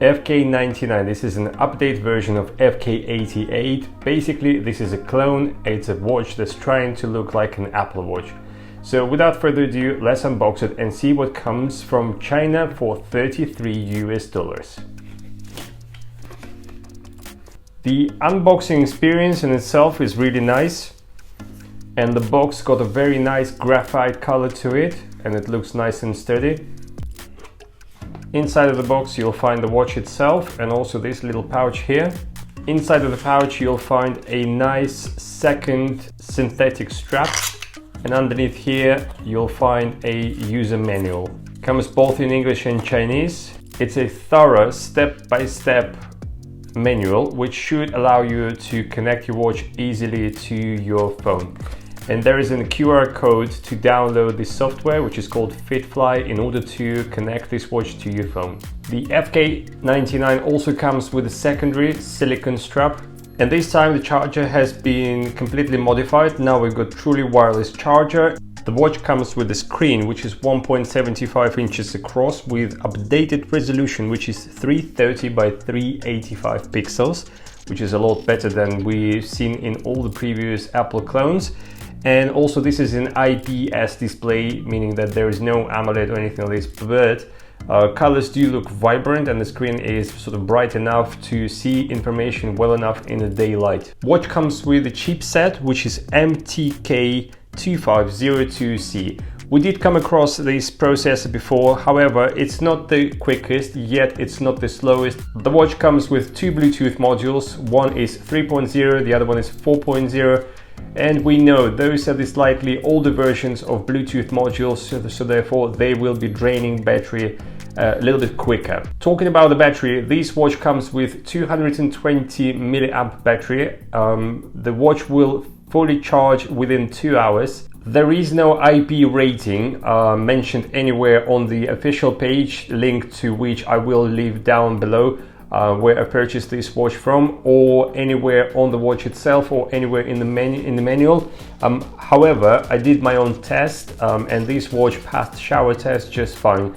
FK99, this is an update version of FK88. Basically, this is a clone. It's a watch that's trying to look like an Apple Watch. So without further ado, let's unbox it and see what comes from China for $33 US. The unboxing experience in itself is really nice, and the box got a very nice graphite color to it, and it looks nice and sturdy. Inside of the box you'll find the watch itself and also this little pouch here. Inside of the pouch you'll find a nice second synthetic strap, and underneath here you'll find a user manual. Comes both in English and Chinese. It's a thorough step-by-step manual which should allow you to connect your watch easily to your phone. And there is a QR code to download this software, which is called FitFly, in order to connect this watch to your phone. The FK99 also comes with a secondary silicone strap, and this time the charger has been completely modified. Now we've got truly wireless charger. The watch comes with a screen which is 1.75 inches across with updated resolution, which is 330 by 385 pixels, which is a lot better than we've seen in all the previous Apple clones. And also this is an IPS display, meaning that there is no AMOLED or anything like this, but colors do look vibrant and the screen is sort of bright enough to see information well enough in the daylight. Watch comes with a chipset which is MTK2502C. We did come across this processor before, however it's not the quickest, yet it's not the slowest. The watch comes with two Bluetooth modules, one is 3.0, the other one is 4.0. And we know those are the slightly older versions of Bluetooth modules, so therefore they will be draining battery a little bit quicker. Talking about the battery, this watch comes with 220 milliamp battery. The watch will fully charge within 2 hours. There is no IP rating mentioned anywhere on the official page, link to which I will leave down below. Where I purchased this watch from, or anywhere on the watch itself, or anywhere in the manual. However, I did my own test, and this watch passed shower test just fine.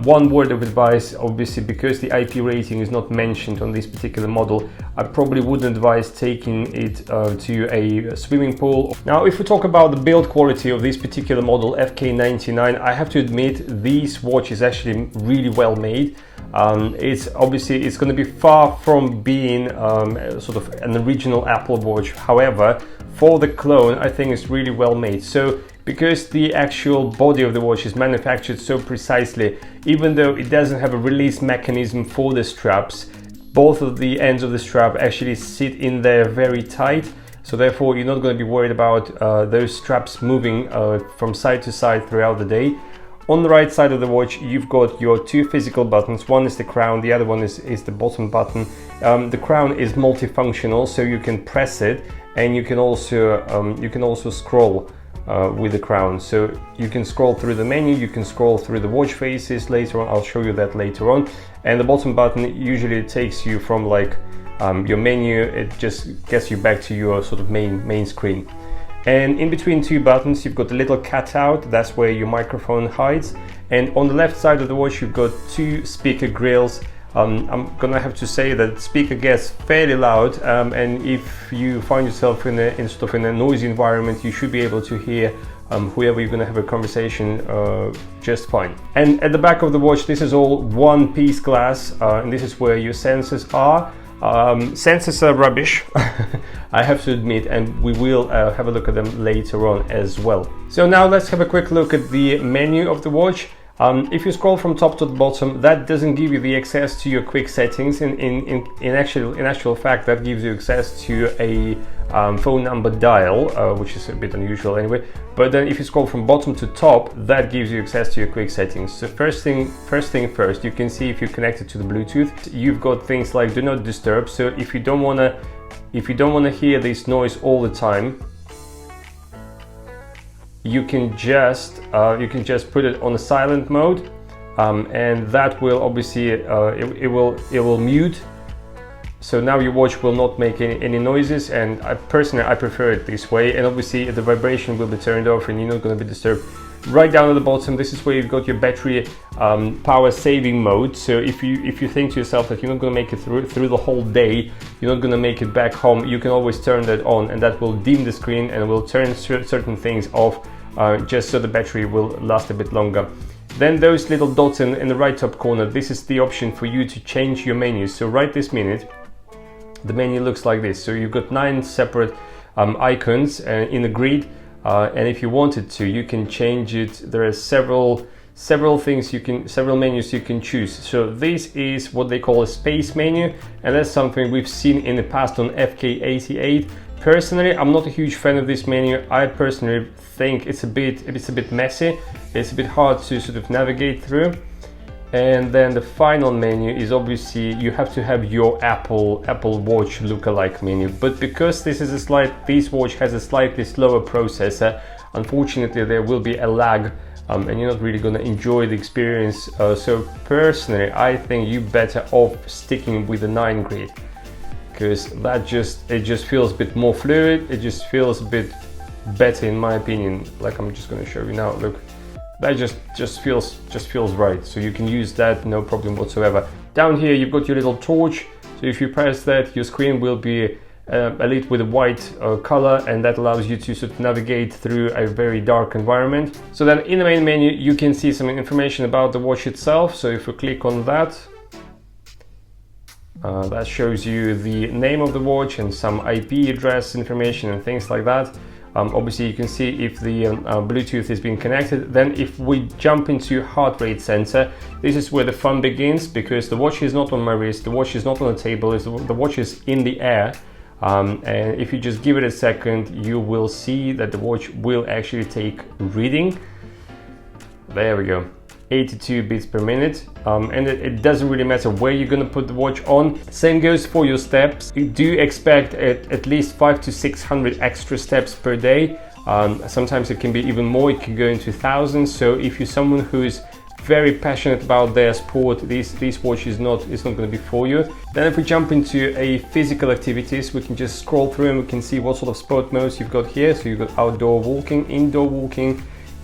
One word of advice, obviously, because the IP rating is not mentioned on this particular model, I probably wouldn't advise taking it to a swimming pool. Now, if we talk about the build quality of this particular model, FK99, I have to admit this watch is actually really well made. It's going to be far from being sort of an original Apple Watch. However, for the clone, I think it's really well made. So because the actual body of the watch is manufactured so precisely, even though it doesn't have a release mechanism for the straps, both of the ends of the strap actually sit in there very tight. So therefore you're not going to be worried about those straps moving from side to side throughout the day. On the right side of the watch, you've got your two physical buttons. One is the crown, the other one is the bottom button. The crown is multifunctional, so you can press it, and you can also scroll with the crown. So you can scroll through the menu, you can scroll through the watch faces later on. I'll show you that later on. And the bottom button usually takes you from like your menu. It just gets you back to your sort of main screen. And in between two buttons you've got a little cutout, that's where your microphone hides. And on the left side of the watch you've got two speaker grills. I'm gonna have to say that speaker gets fairly loud, and if you find yourself in a noisy environment, you should be able to hear whoever you're gonna have a conversation just fine. And at the back of the watch, this is all one piece glass, and this is where your sensors are. Sensors are rubbish, I have to admit, and we will have a look at them later on as well. So now let's have a quick look at the menu of the watch. If you scroll from top to the bottom, that doesn't give you the access to your quick settings. In actual fact, that gives you access to a phone number dial, which is a bit unusual anyway. But then if you scroll from bottom to top, that gives you access to your quick settings. So first thing first, you can see if you're connected to the Bluetooth. You've got things like do not disturb. So if you don't wanna hear this noise all the time, you can just put it on a silent mode, and that will obviously it will mute. So now your watch will not make any noises, and I prefer it this way. And obviously the vibration will be turned off and you're not going to be disturbed. Right down at the bottom, this is where you've got your battery power saving mode. So if you think to yourself that you're not going to make it through the whole day, you're not going to make it back home, you can always turn that on, and that will dim the screen and will turn certain things off, just so the battery will last a bit longer. Then those little dots in the right top corner, this is the option for you to change your menu. So right this minute, the menu looks like this. So you've got 9 separate icons in a grid, and if you wanted to, you can change it. There are several menus you can choose. So this is what they call a space menu, and that's something we've seen in the past on FK88. Personally, I'm not a huge fan of this menu. I personally think it's a bit messy. It's a bit hard to sort of navigate through. And then the final menu is obviously you have to have your Apple Watch lookalike menu. But because this watch has a slightly slower processor, unfortunately there will be a lag, and you're not really going to enjoy the experience. So personally, I think you're better off sticking with the 9 grid, because it just feels a bit more fluid. It just feels a bit better in my opinion. Like I'm just going to show you now. Look. That just feels right. So you can use that, no problem whatsoever. Down here you've got your little torch. So if you press that, your screen will be lit with a white color, and that allows you to sort of navigate through a very dark environment. So then in the main menu you can see some information about the watch itself. So if you click on that, that shows you the name of the watch and some IP address information and things like that. Obviously you can see if the Bluetooth is being connected. Then if we jump into heart rate sensor, this is where the fun begins, because the watch is not on my wrist, the watch is not on the table, the watch is in the air. And if you just give it a second, you will see that the watch will actually take reading. There we go. 82 beats per minute, and it doesn't really matter where you're going to put the watch on. Same goes for your steps. You do expect at least 500 to 600 extra steps per day. Sometimes it can be even more, it can go into thousands. So if you're someone who is very passionate about their sport, this watch is not going to be for you. Then if we jump into a physical activities, we can just scroll through and we can see what sort of sport modes you've got here. So you've got outdoor walking,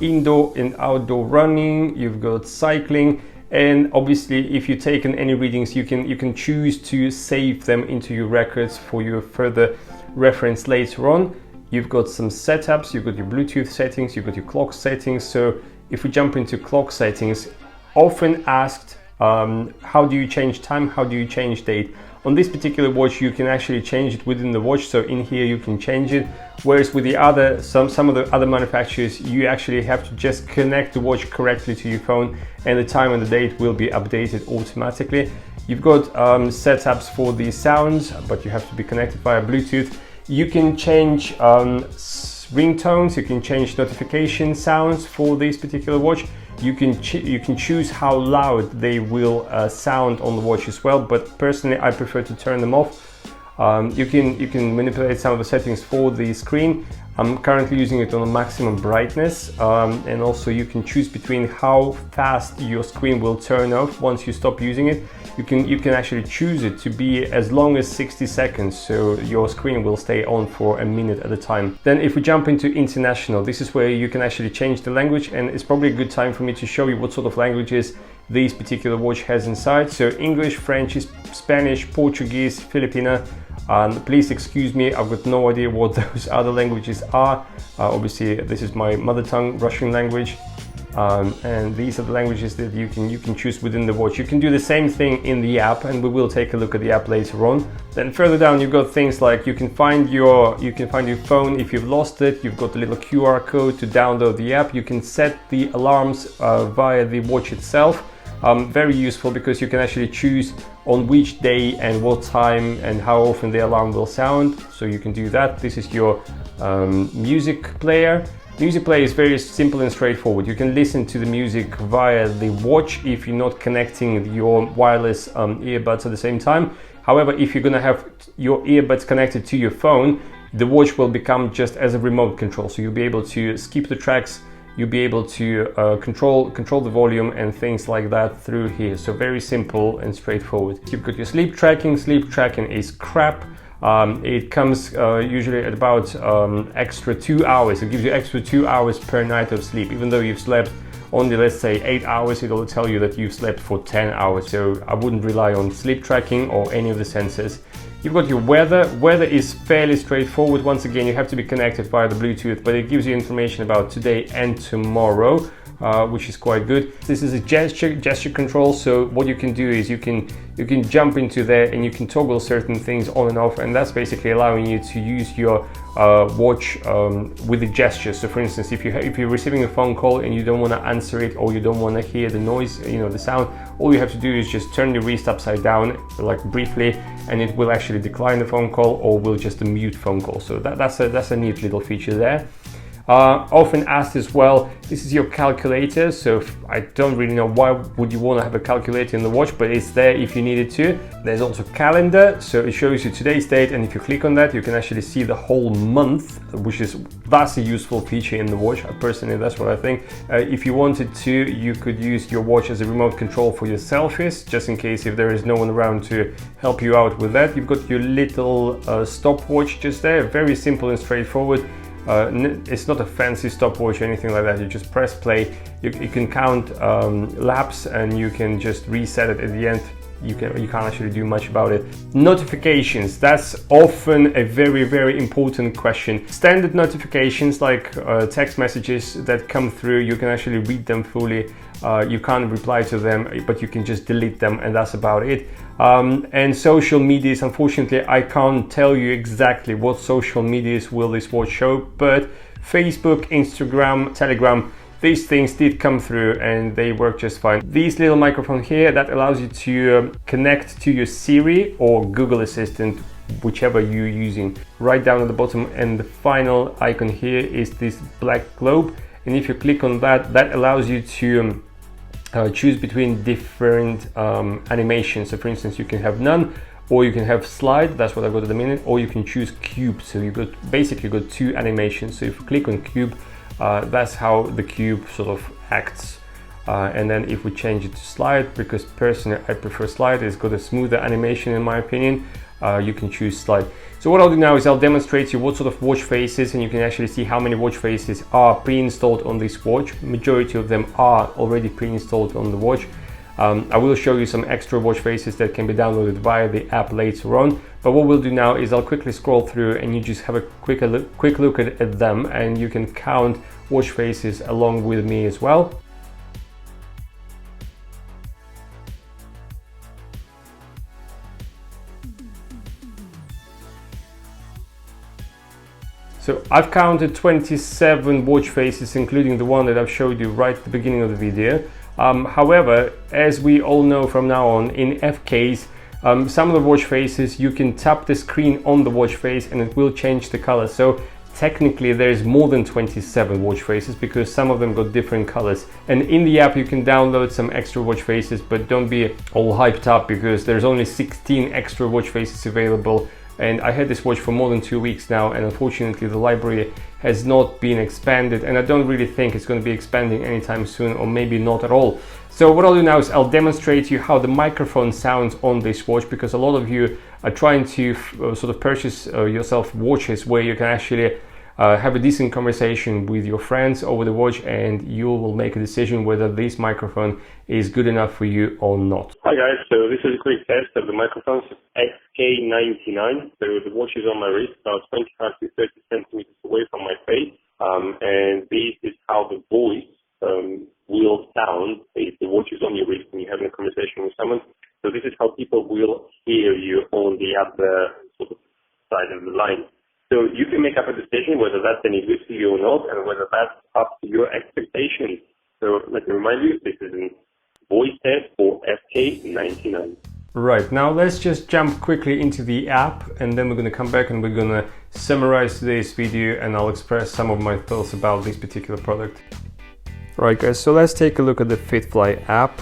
indoor and outdoor running, you've got cycling, and obviously if you've taken any readings, you can choose to save them into your records for your further reference later on. You've got some setups, you've got your Bluetooth settings, you've got your clock settings. So if we jump into clock settings, often asked, how do you change time, how do you change date? On this particular watch you can actually change it within the watch, so in here you can change it, whereas with the some of the other manufacturers you actually have to just connect the watch correctly to your phone, and the time and the date will be updated automatically. You've got setups for the sounds, but you have to be connected via Bluetooth. You can change ringtones, you can change notification sounds for this particular watch. You can choose how loud they will sound on the watch as well, but personally I prefer to turn them off. You can manipulate some of the settings for the screen. I'm currently using it on a maximum brightness, and also you can choose between how fast your screen will turn off once you stop using it. You can actually choose it to be as long as 60 seconds, so your screen will stay on for a minute at a time. Then if we jump into international, this is where you can actually change the language, and it's probably a good time for me to show you what sort of languages this particular watch has inside. So English, French, Spanish, Portuguese, Filipino. Please excuse me, I've got no idea what those other languages are. Obviously this is my mother tongue, Russian language. And these are the languages that you can choose within the watch. You can do the same thing in the app, and we will take a look at the app later on. Then further down you've got things like you can find your phone if you've lost it. You've got the little QR code to download the app. You can set the alarms via the watch itself. Very useful, because you can actually choose on which day and what time and how often the alarm will sound, so you can do that. This is your music player. Music player is very simple and straightforward. You can listen to the music via the watch if you're not connecting your wireless earbuds at the same time. However, if you're going to have your earbuds connected to your phone, the watch will become just as a remote control, so you'll be able to skip the tracks. You'll be able to control the volume and things like that through here. So very simple and straightforward. You've got your sleep tracking. Sleep tracking is crap. It comes usually at about extra 2 hours. It gives you extra 2 hours per night of sleep. Even though you've slept only, let's say, 8 hours, it'll tell you that you've slept for 10 hours. So I wouldn't rely on sleep tracking or any of the sensors. You've got your weather. Weather is fairly straightforward. Once again, you have to be connected via the Bluetooth, but it gives you information about today and tomorrow, which is quite good. This is a gesture control, so what you can do is you can jump into there and you can toggle certain things on and off, and that's basically allowing you to use your watch with a gesture. So for instance, if you're receiving a phone call and you don't want to answer it, or you don't want to hear the noise, the sound, all you have to do is just turn your wrist upside down, like briefly, and it will actually decline the phone call or will just mute phone call. So that's a neat little feature there. Often asked as well, this is your calculator. So I don't really know why would you want to have a calculator in the watch, but it's there if you needed to. There's also calendar, so it shows you today's date, and if you click on that, you can actually see the whole month, that's a useful feature in the watch. Personally, that's what I think. If you wanted to, you could use your watch as a remote control for your selfies, just in case if there is no one around to help you out with that. You've got your little stopwatch just there, very simple and straightforward. It's not a fancy stopwatch or anything like that. You just press play. You can count laps, and you can just reset it at the end. You can't actually do much about it. Notifications, that's often a very, very important question. Standard notifications like text messages that come through, you can actually read them fully. You can't reply to them, but you can just delete them, and that's about it. And social medias, unfortunately, I can't tell you exactly what social medias will this watch show, but Facebook, Instagram, Telegram, these things did come through and they work just fine. This little microphone here, that allows you to connect to your Siri or Google Assistant, whichever you're using. Right down at the bottom, and the final icon here is this black globe, and if you click on that, that allows you to choose between different animations. So for instance, you can have none, or you can have slide, that's what I got at the minute, or you can choose cube. So you basically got two animations. So if you click on cube, that's how the cube sort of acts. And then if we change it to slide, because personally I prefer slide, it's got a smoother animation in my opinion, you can choose slide. So what I'll do now is I'll demonstrate to you what sort of watch faces, and you can actually see how many watch faces are pre-installed on this watch. Majority of them are already pre-installed on the watch. I will show you some extra watch faces that can be downloaded via the app later on, but what we'll do now is I'll quickly scroll through and you just have a quick look at them, and you can count watch faces along with me as well. So I've counted 27 watch faces, including the one that I've showed you right at the beginning of the video. However, as we all know from now on, in FKs, some of the watch faces, you can tap the screen on the watch face and it will change the color. So technically there's more than 27 watch faces, because some of them got different colors. And in the app you can download some extra watch faces, but don't be all hyped up, because there's only 16 extra watch faces available. And I had this watch for more than 2 weeks now, and unfortunately the library has not been expanded, and I don't really think it's going to be expanding anytime soon, or maybe not at all. So what I'll do now is I'll demonstrate to you how the microphone sounds on this watch, because a lot of you are trying to sort of purchase yourself watches where you can actually have a decent conversation with your friends over the watch, and you will make a decision whether this microphone is good enough for you or not. Hi guys, so this is a quick test of the microphones FK99. So the watch is on my wrist, about 25 to 30 centimeters away from my face, and this is how the voice will sound if the watch is on your wrist and you're having a conversation with someone. So this is how people will hear you on the other sort of side of the line. So you can make up a decision whether that's any good for you or not, and whether that's up to your expectations. So let me remind you, this is a voice test for FK99. Right, now let's just jump quickly into the app, and then we're going to come back and we're going to summarize today's video, and I'll express some of my thoughts about this particular product. Right guys, so let's take a look at the FitFly app.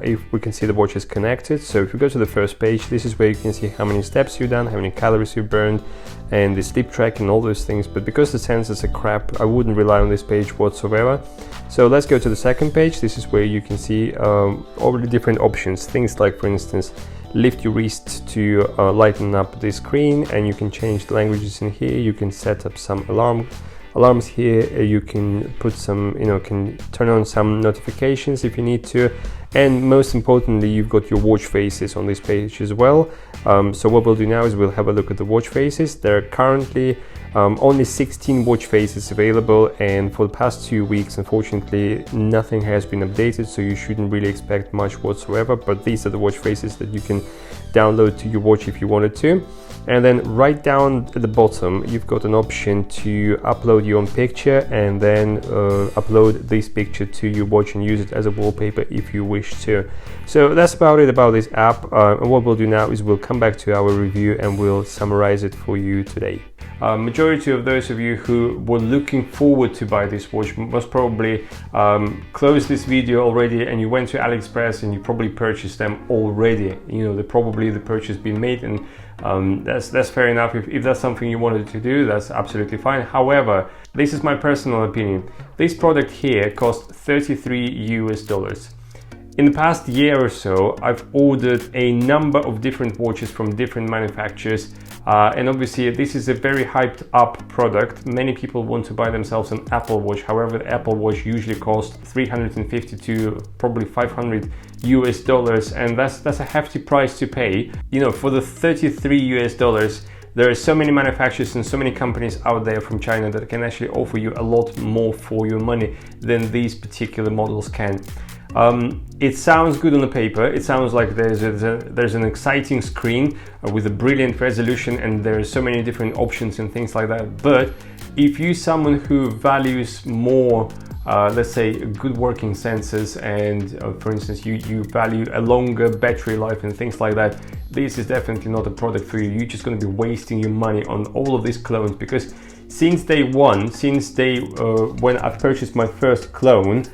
If we can see the watch is connected. So if you go to the first page, this is where you can see how many steps you've done, how many calories you've burned, and the sleep track and all those things. But because the sensors are crap, I wouldn't rely on this page whatsoever. So let's go to the second page. This is where you can see all the different options. Things like, for instance, lift your wrist to lighten up the screen, and you can change the languages in here. You can set up some alarms here. You can put some, can turn on some notifications if you need to. And most importantly, you've got your watch faces on this page as well. So what we'll do now is we'll have a look at the watch faces. There are currently only 16 watch faces available, and for the past 2 weeks, unfortunately, nothing has been updated, so you shouldn't really expect much whatsoever. But these are the watch faces that you can download to your watch if you wanted to. And then right down at the bottom, you've got an option to upload your own picture, and then upload this picture to your watch and use it as a wallpaper if you wish to. So that's about it about this app. And what we'll do now is we'll come back to our review and we'll summarize it for you today. Majority of those of you who were looking forward to buy this watch most probably closed this video already, and you went to AliExpress and you probably purchased them already. The purchase been made, and that's fair enough. If that's something you wanted to do, that's absolutely fine. However, this is my personal opinion. This product here cost $33 US. In the past year or so, I've ordered a number of different watches from different manufacturers, and obviously this is a very hyped up product. Many people want to buy themselves an Apple Watch. However, the Apple Watch usually costs $350 to probably $500 US, and that's a hefty price to pay. For the $33 US, there are so many manufacturers and so many companies out there from China that can actually offer you a lot more for your money than these particular models can. It sounds good on the paper. It sounds like there's an exciting screen with a brilliant resolution, and there are so many different options and things like that. But if you're someone who values more, let's say, good working sensors, and for instance, you value a longer battery life and things like that, this is definitely not a product for you. You're just going to be wasting your money on all of these clones, because since day one, when I purchased my first clone,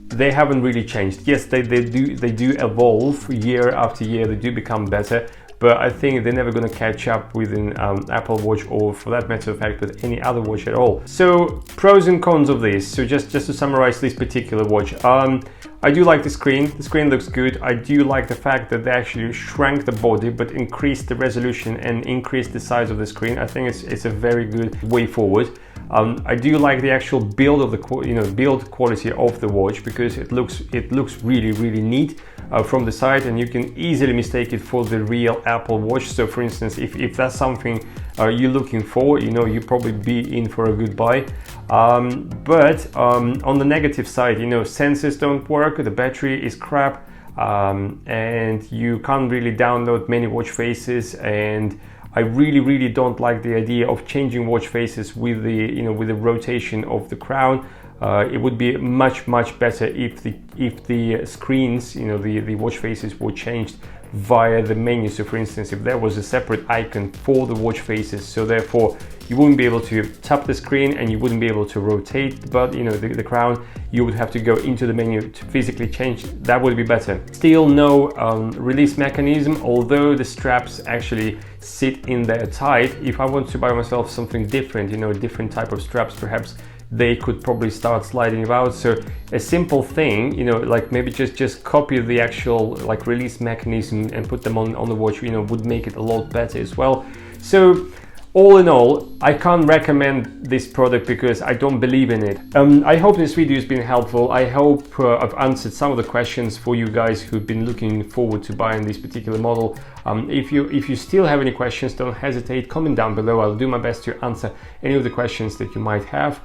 they haven't really changed. Yes, they do evolve year after year. They do become better, but I think they're never going to catch up with an Apple Watch, or for that matter of fact with any other watch at all. So pros and cons of this. So just to summarize this particular watch, I do like the screen. The screen looks good. I do like the fact that they actually shrank the body but increased the resolution and increased the size of the screen. I think it's a very good way forward. I do like the actual build of the build quality of the watch, because it looks really neat from the side, and you can easily mistake it for the real Apple Watch. So for instance, if that's something you're looking for, you probably be in for a good buy. But on the negative side, sensors don't work, the battery is crap, and you can't really download many watch faces, and I really don't like the idea of changing watch faces with the rotation of the crown. It would be much better if the screens, the watch faces were changed via the menu. So for instance, if there was a separate icon for the watch faces, so therefore you wouldn't be able to tap the screen and you wouldn't be able to rotate the crown. You would have to go into the menu to physically change. That would be better. Still no release mechanism, although the straps actually sit in there tight. If I want to buy myself something different, a different type of straps, perhaps they could probably start sliding out. So a simple thing, like maybe just copy the actual release mechanism and put them on the watch, would make it a lot better as well. So all in all, I can't recommend this product because I don't believe in it. I hope this video has been helpful. I hope I've answered some of the questions for you guys who've been looking forward to buying this particular model. If you still have any questions, don't hesitate, comment down below. I'll do my best to answer any of the questions that you might have.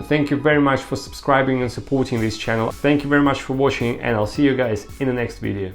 Thank you very much for subscribing and supporting this channel. Thank you very much for watching, and I'll see you guys in the next video.